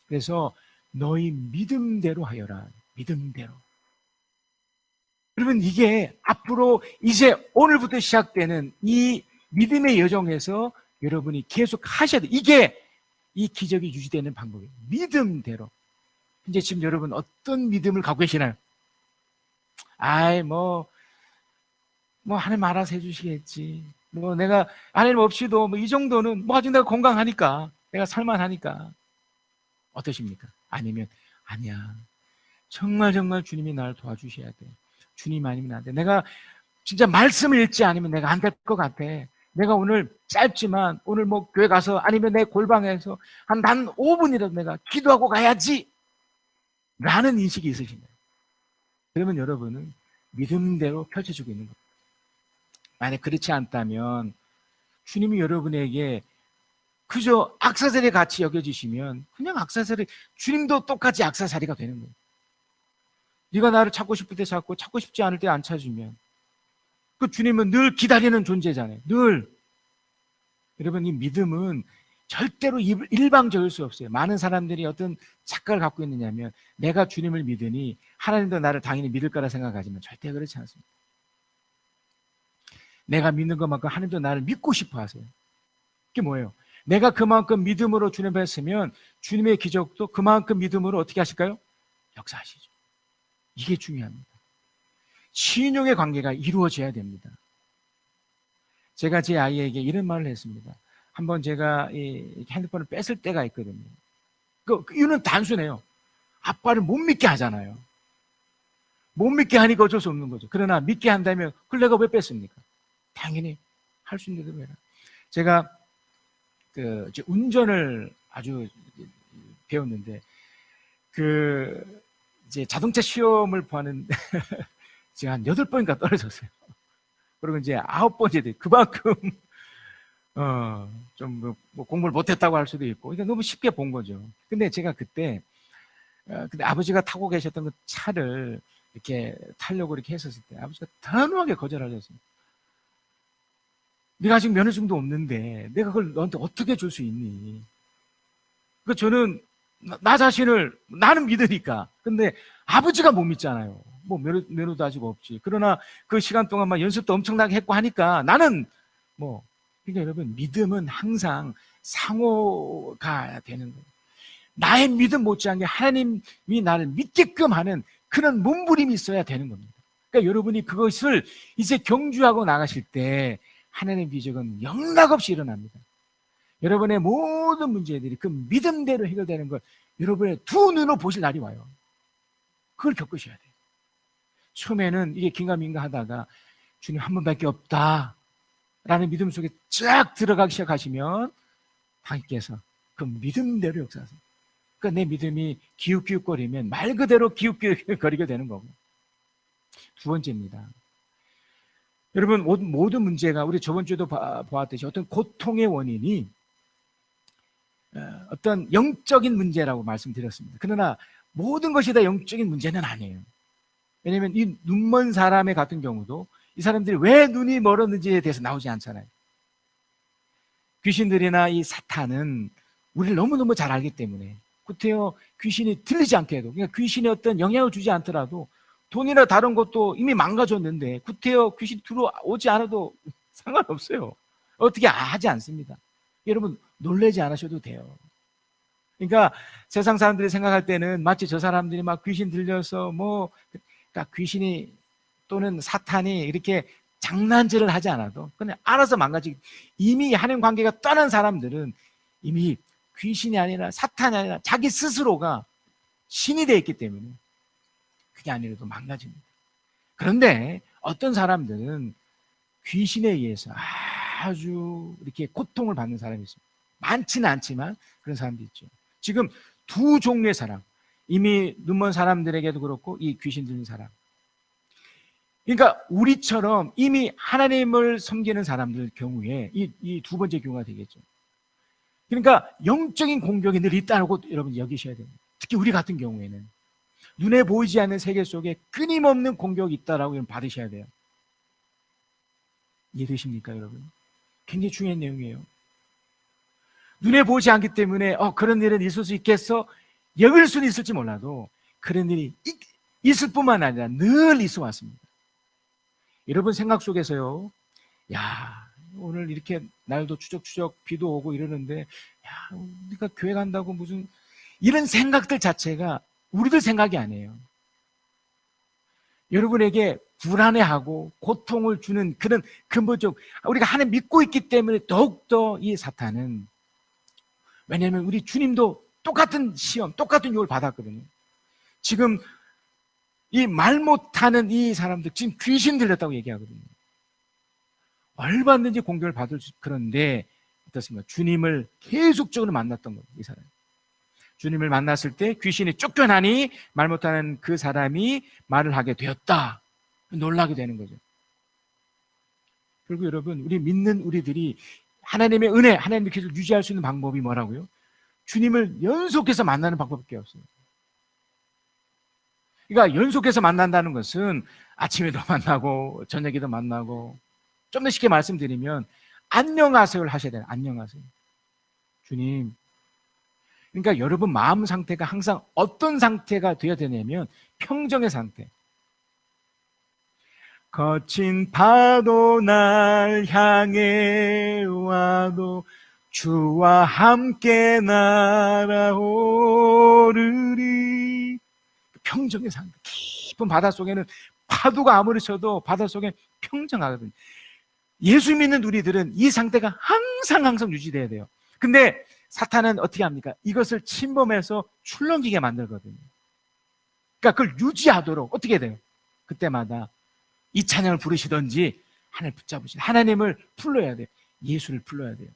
그래서 너희 믿음대로 하여라. 믿음대로. 그러면 이게 앞으로 이제 오늘부터 시작되는 이 믿음의 여정에서 여러분이 계속 하셔야 돼요. 이게 이 기적이 유지되는 방법이에요. 믿음대로. 이제 지금 여러분 어떤 믿음을 갖고 계시나요? 하나님 알아서 해주시겠지. 내가 하나님 없이도 이 정도는 아직 내가 건강하니까, 내가 살만하니까. 어떠십니까? 아니면 아니야. 정말 주님이 나를 도와주셔야 돼. 주님 아니면 안 돼. 내가 진짜 말씀을 읽지 않으면 내가 안 될 것 같아. 내가 오늘 짧지만 오늘 교회 가서 아니면 내 골방에서 단 5분이라도 내가 기도하고 가야지 라는 인식이 있으신가요? 그러면 여러분은 믿음대로 펼쳐지고 있는 겁니다. 만약 그렇지 않다면 주님이 여러분에게 그저 악사자리 같이 여겨지시면 그냥 악사자리, 주님도 똑같이 악사자리가 되는 거예요. 네가 나를 찾고 싶을 때 찾고 찾고 싶지 않을 때 안 찾으면 그 주님은 늘 기다리는 존재잖아요. 늘. 여러분, 이 믿음은 절대로 일방적일 수 없어요. 많은 사람들이 어떤 착각을 갖고 있느냐면 내가 주님을 믿으니 하나님도 나를 당연히 믿을 거라 생각하지만 절대 그렇지 않습니다. 내가 믿는 것만큼 하나님도 나를 믿고 싶어 하세요. 그게 뭐예요? 내가 그만큼 믿음으로 주님을 했으면 주님의 기적도 그만큼 믿음으로 어떻게 하실까요? 역사하시죠. 이게 중요합니다. 신용의 관계가 이루어져야 됩니다. 제가 제 아이에게 이런 말을 했습니다. 한번 제가 이 핸드폰을 뺐을 때가 있거든요. 그 이유는 단순해요. 아빠를 못 믿게 하잖아요. 못 믿게 하니까 어쩔 수 없는 거죠. 그러나 믿게 한다면 그걸 내가 왜 뺐습니까? 당연히 할 수 있는 대로 해라. 제가 이제 운전을 아주 배웠는데 이제 자동차 시험을 보는 제가 한 8번인가 떨어졌어요. 그리고 이제 9번째 돼. 그만큼 좀 공부를 못했다고 할 수도 있고, 그러니까 너무 쉽게 본 거죠. 근데 제가 그때 아버지가 타고 계셨던 그 차를 이렇게 타려고 이렇게 했었을 때 아버지가 단호하게 거절하셨어요. 네가 아직 면허증도 없는데 내가 그걸 너한테 어떻게 줄 수 있니? 그 저는 나 자신을 나는 믿으니까. 근데 아버지가 못 믿잖아요. 면허도 아직 없지. 그러나 그 시간 동안 연습도 엄청나게 했고 하니까 나는 그러니까 여러분, 믿음은 항상 상호가 되는 거예요. 나의 믿음 못지않게 하나님이 나를 믿게끔 하는 그런 몸부림이 있어야 되는 겁니다. 그러니까 여러분이 그것을 이제 경주하고 나가실 때 하나님의 기적은 영락없이 일어납니다. 여러분의 모든 문제들이 그 믿음대로 해결되는 걸 여러분의 두 눈으로 보실 날이 와요. 그걸 겪으셔야 돼요. 처음에는 이게 긴가민가 하다가 주님 한 번밖에 없다 라는 믿음 속에 쫙 들어가기 시작하시면 하나님께서 그 믿음대로 역사하세요. 그러니까 내 믿음이 기웃기웃거리면 말 그대로 기웃기웃거리게 되는 거고. 두 번째입니다. 여러분, 모든 문제가 우리 저번 주에도 보았듯이 어떤 고통의 원인이 어떤 영적인 문제라고 말씀드렸습니다. 그러나 모든 것이 다 영적인 문제는 아니에요. 왜냐하면 이 눈먼 사람의 같은 경우도 이 사람들이 왜 눈이 멀었는지에 대해서 나오지 않잖아요. 귀신들이나 이 사탄은 우리를 너무너무 잘 알기 때문에 구태여 귀신이 들리지 않게 해도, 그러니까 귀신이 어떤 영향을 주지 않더라도 돈이나 다른 것도 이미 망가졌는데 구태여 귀신 들어오지 않아도 상관없어요. 어떻게 하지 않습니다. 여러분, 놀라지 않으셔도 돼요. 그러니까 세상 사람들이 생각할 때는 마치 저 사람들이 막 귀신 들려서 그러니까 귀신이 또는 사탄이 이렇게 장난질을 하지 않아도 그냥 알아서 망가지고, 이미 하나님 관계가 떠난 사람들은 이미 귀신이 아니라 사탄이 아니라 자기 스스로가 신이 되어 있기 때문에 그게 아니라도 망가집니다. 그런데 어떤 사람들은 귀신에 의해서 아주 이렇게 고통을 받는 사람이 있습니다. 많지는 않지만 그런 사람도 있죠. 지금 두 종류의 사람, 이미 눈먼 사람들에게도 그렇고 이 귀신 들린 사람. 그러니까 우리처럼 이미 하나님을 섬기는 사람들 경우에 이 두 번째 경우가 되겠죠. 그러니까 영적인 공격이 늘 있다고 여러분 여기셔야 됩니다. 특히 우리 같은 경우에는 눈에 보이지 않는 세계 속에 끊임없는 공격이 있다라고 여러분 받으셔야 돼요. 이해되십니까, 여러분? 굉장히 중요한 내용이에요. 눈에 보이지 않기 때문에 그런 일은 있을 수 있겠어? 여길 수는 있을지 몰라도 그런 일이 있을 뿐만 아니라 늘 있어 왔습니다. 여러분 생각 속에서요, 야, 오늘 이렇게 날도 추적추적 비도 오고 이러는데, 야, 우리가 교회 간다고 무슨 이런 생각들 자체가 우리들 생각이 아니에요. 여러분에게 불안해하고 고통을 주는 그런 근본적, 우리가 하나님 믿고 있기 때문에 더욱더 이 사탄은, 왜냐하면 우리 주님도 똑같은 시험, 똑같은 유혹을 받았거든요. 지금 이 말 못하는 이 사람들 지금 귀신 들렸다고 얘기하거든요. 얼마든지 공격을 받을 수, 그런데 어떻습니까? 주님을 계속적으로 만났던 거예요, 이 사람. 주님을 만났을 때 귀신이 쫓겨나니 말 못하는 그 사람이 말을 하게 되었다. 놀라게 되는 거죠. 그리고 여러분, 우리 믿는 우리들이 하나님의 은혜, 하나님의 계속 유지할 수 있는 방법이 뭐라고요? 주님을 연속해서 만나는 방법밖에 없어요. 그러니까 연속해서 만난다는 것은 아침에도 만나고 저녁에도 만나고, 좀 더 쉽게 말씀드리면 안녕하세요를 하셔야 돼요. 안녕하세요. 주님. 그러니까 여러분 마음 상태가 항상 어떤 상태가 되어야 되냐면 평정의 상태. 거친 파도 날 향해 와도 주와 함께 날아오르리. 평정의 상태. 깊은 바닷속에는 파도가 아무리 쳐도 바닷속에 평정하거든요. 예수 믿는 우리들은 이 상태가 항상 유지돼야 돼요. 근데 사탄은 어떻게 합니까? 이것을 침범해서 출렁이게 만들거든요. 그러니까 그걸 유지하도록 어떻게 해야 돼요? 그때마다 이 찬양을 부르시든지 하나님을 붙잡으시든 하나님을 불러야 돼요. 예수를 불러야 돼요.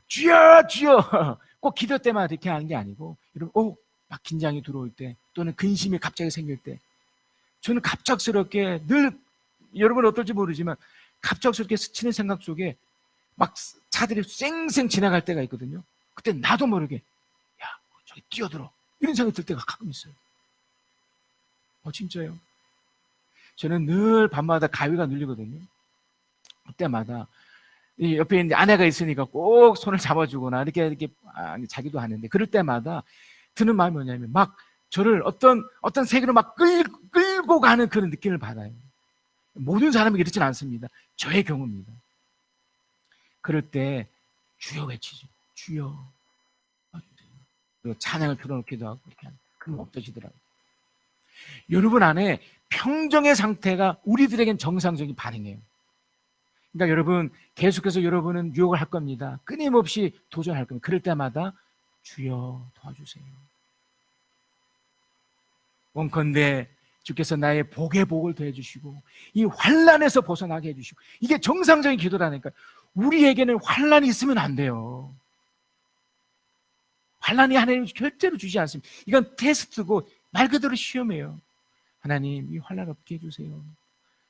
주여 주여. 꼭 기도 때마다 이렇게 하는 게 아니고, 여러분 막 긴장이 들어올 때 또는 근심이 갑자기 생길 때, 저는 갑작스럽게 늘, 여러분 어떨지 모르지만 갑작스럽게 스치는 생각 속에 막 차들이 쌩쌩 지나갈 때가 있거든요. 그때 나도 모르게 야 저기 뛰어들어 이런 생각이 들 때가 가끔 있어요. 진짜요. 저는 늘 밤마다 가위가 눌리거든요. 그때마다 이 옆에 있는 아내가 있으니까 꼭 손을 잡아주거나 이렇게 자기도 하는데, 그럴 때마다 드는 마음이 뭐냐면 막 저를 어떤 세계로 막 끌고 가는 그런 느낌을 받아요. 모든 사람이 그렇지는 않습니다. 저의 경우입니다. 그럴 때 주여 외치죠. 주여. 그리고 찬양을 틀어놓기도 하고 이렇게 하는, 그럼 없어지더라고요. 여러분 안에 평정의 상태가 우리들에겐 정상적인 반응이에요. 그러니까 여러분 계속해서 여러분은 유혹을 할 겁니다. 끊임없이 도전할 겁니다. 그럴 때마다 주여 도와주세요. 원컨대 주께서 나의 복의 복을 더해주시고 이 환난에서 벗어나게 해주시고, 이게 정상적인 기도라니까. 우리에게는 환난이 있으면 안 돼요. 환난이 하나님 절대로 주지 않습니다. 이건 테스트고 말 그대로 시험이에요. 하나님 이 환난 없게 해주세요.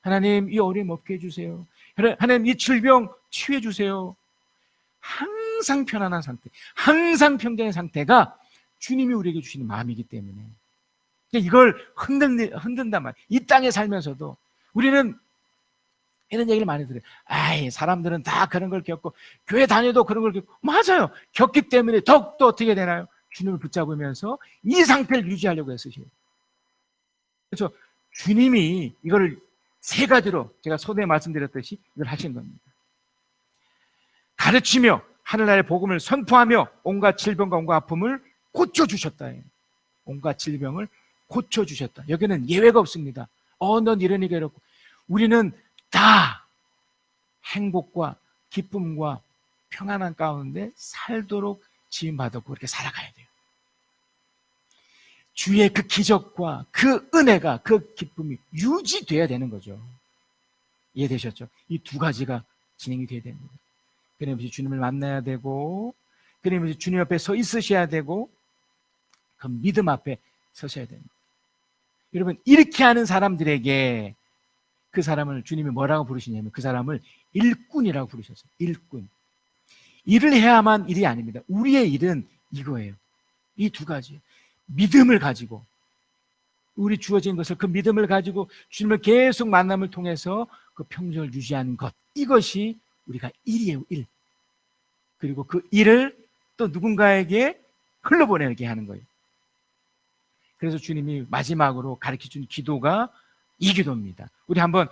하나님 이 어려움 없게 해주세요. 하나님 이 질병 치유해 주세요. 항상 편안한 상태, 항상 평정의 상태가 주님이 우리에게 주시는 마음이기 때문에 이걸 흔든단 말이에요. 이 땅에 살면서도 우리는 이런 얘기를 많이 들어요. 사람들은 다 그런 걸 겪고 교회 다녀도 그런 걸 겪고, 맞아요. 겪기 때문에 더욱더 어떻게 되나요? 주님을 붙잡으면서 이 상태를 유지하려고 애쓰셔요. 그렇죠. 주님이 이거를 세 가지로 제가 서두에 말씀드렸듯이 이걸 하신 겁니다. 가르치며 하늘나라의 복음을 선포하며 온갖 질병과 온갖 아픔을 고쳐주셨다. 온갖 질병을 고쳐주셨다. 여기는 예외가 없습니다. 넌 이러니 괴롭고. 우리는 다 행복과 기쁨과 평안한 가운데 살도록 지음받았고 그렇게 살아가야 돼요. 주의 그 기적과 그 은혜가, 그 기쁨이 유지돼야 되는 거죠. 이해되셨죠? 이 두 가지가 진행이 돼야 됩니다. 그러면서 주님을 만나야 되고, 그러면서 주님 옆에 서 있으셔야 되고, 그 믿음 앞에 서셔야 됩니다. 여러분, 이렇게 하는 사람들에게 그 사람을 주님이 뭐라고 부르시냐면 그 사람을 일꾼이라고 부르셨어요. 일꾼. 일을 해야만 일이 아닙니다. 우리의 일은 이거예요. 이 두 가지. 믿음을 가지고, 우리 주어진 것을, 그 믿음을 가지고 주님을 계속 만남을 통해서 그 평정을 유지하는 것, 이것이 우리가 일이에요. 일. 그리고 그 일을 또 누군가에게 흘러보내게 하는 거예요. 그래서 주님이 마지막으로 가르쳐준 기도가 이 기도입니다. 우리 한번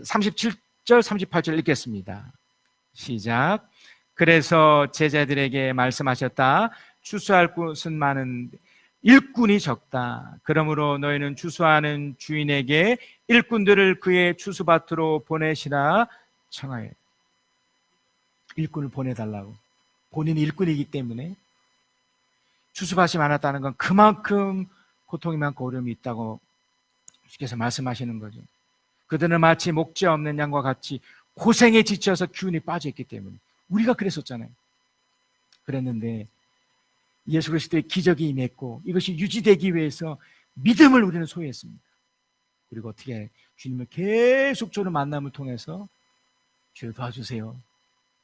37절 38절 읽겠습니다. 시작. 그래서 제자들에게 말씀하셨다. 추수할 곳은 많은 일꾼이 적다. 그러므로 너희는 추수하는 주인에게 일꾼들을 그의 추수밭으로 보내시라 청하여. 일꾼을 보내달라고. 본인이 일꾼이기 때문에 추수밭이 많았다는 건 그만큼 고통이 많고 어려움이 있다고 주께서 말씀하시는 거죠. 그들은 마치 목재 없는 양과 같이 고생에 지쳐서 기운이 빠져있기 때문에. 우리가 그랬었잖아요. 그랬는데 예수 그리스도의 기적이 임했고 이것이 유지되기 위해서 믿음을 우리는 소유했습니다. 그리고 어떻게 주님을 계속 저는 만남을 통해서 주를 도와주세요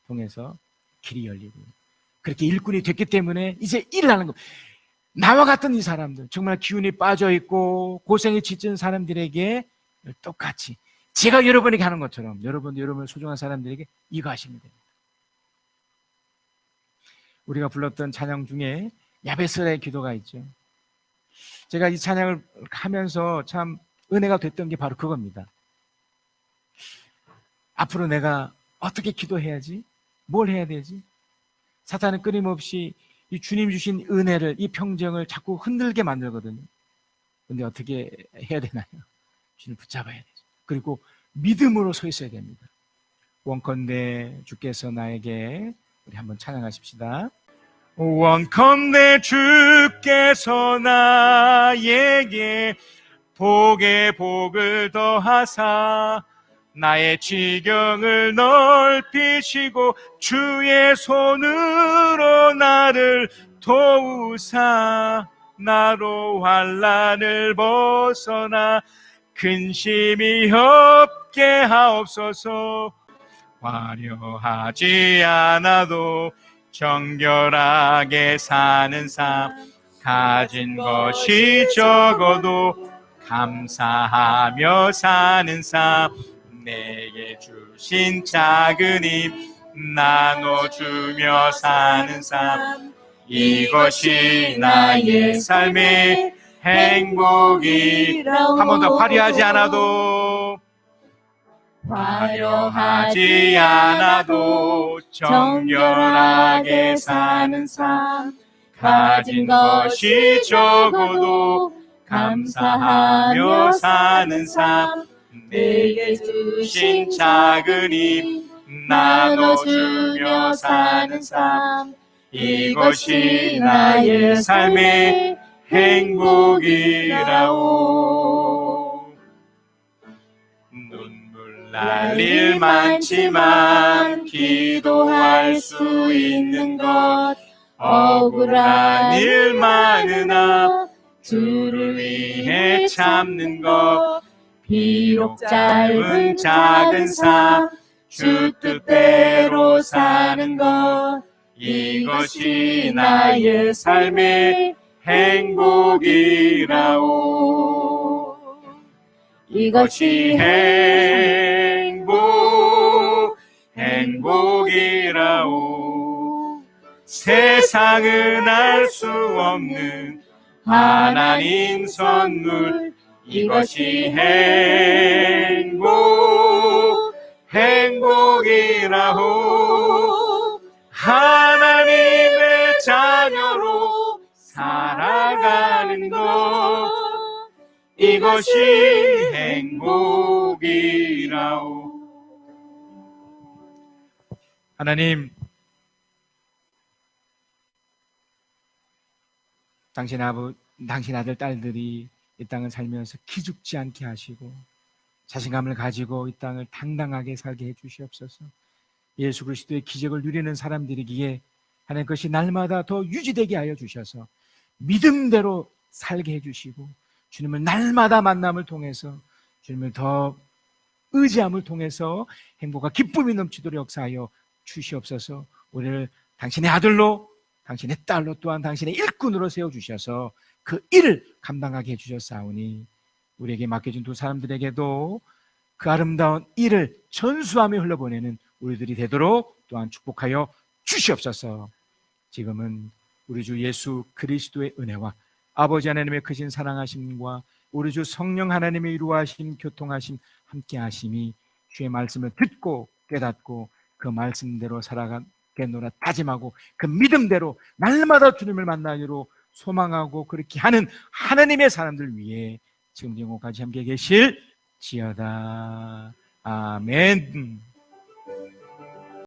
통해서 길이 열리고 그렇게 일꾼이 됐기 때문에 이제 일을 하는 겁니다. 나와 같은 이 사람들, 정말 기운이 빠져있고 고생에 지친 사람들에게 똑같이 제가 여러분에게 하는 것처럼 여러분도 여러분의 소중한 사람들에게 이거 하시면 됩니다. 우리가 불렀던 찬양 중에 야베스라의 기도가 있죠. 제가 이 찬양을 하면서 참 은혜가 됐던 게 바로 그겁니다. 앞으로 내가 어떻게 기도해야지? 뭘 해야 되지? 사탄은 끊임없이 이 주님 주신 은혜를, 이 평정을 자꾸 흔들게 만들거든요. 그런데 어떻게 해야 되나요? 주님 붙잡아야 되죠. 그리고 믿음으로 서 있어야 됩니다. 원컨대 주께서 나에게, 우리 한번 찬양하십시다. 원컨대 주께서 나에게 복에 복을 더하사 나의 지경을 넓히시고 주의 손으로 나를 도우사 나로 환난을 벗어나 근심이 없게 하옵소서. 화려하지 않아도 정결하게 사는 삶, 가진 것이 적어도 감사하며 사는 삶, 내게 주신 작은 힘 나눠주며 사는 삶, 이것이 나의 삶의 행복이라. 한 번 더. 화려하지 않아도 화려하지 않아도 정결하게 사는 삶, 가진 것이 적어도 감사하며 사는 삶, 내게 주신 작은 힘 나눠주며 사는 삶, 이것이 나의 삶의 행복이라오. 눈물 날 일 많지만 기도할 수 있는 것, 억울한 일 많으나 주를 위해 참는 것, 비록 짧은 작은 삶 주 뜻대로 사는 것, 이것이 나의 삶의 행복이라오. 이것이 행복이라오. 세상은 알 수 없는 하나님 선물, 이것이 행복이라오. 하나님의 자녀로 살아가는 것, 이것이 행복이라오. 하나님, 당신 아들, 딸들이 이 땅을 살면서 기죽지 않게 하시고 자신감을 가지고 이 땅을 당당하게 살게 해주시옵소서. 예수 그리스도의 기적을 누리는 사람들이기에 하나님, 그것이 날마다 더 유지되게 하여 주셔서 믿음대로 살게 해주시고 주님을 날마다 만남을 통해서 주님을 더 의지함을 통해서 행복과 기쁨이 넘치도록 역사하여 주시옵소서. 우리를 당신의 아들로 당신의 딸로 또한 당신의 일꾼으로 세워주셔서 그 일을 감당하게 해주셨사오니 우리에게 맡겨준 두 사람들에게도 그 아름다운 일을 전수하며 흘러보내는 우리들이 되도록 또한 축복하여 주시옵소서. 지금은 우리 주 예수 그리스도의 은혜와 아버지 하나님의 크신 사랑하심과 우리 주 성령 하나님의 이루하심 교통하심 함께하심이 주의 말씀을 듣고 깨닫고 그 말씀대로 살아가겠노라 다짐하고 그 믿음대로 날마다 주님을 만나기로 소망하고 그렇게 하는 하나님의 사람들 위해 지금 영혼까지 함께 계실지어다. 아멘.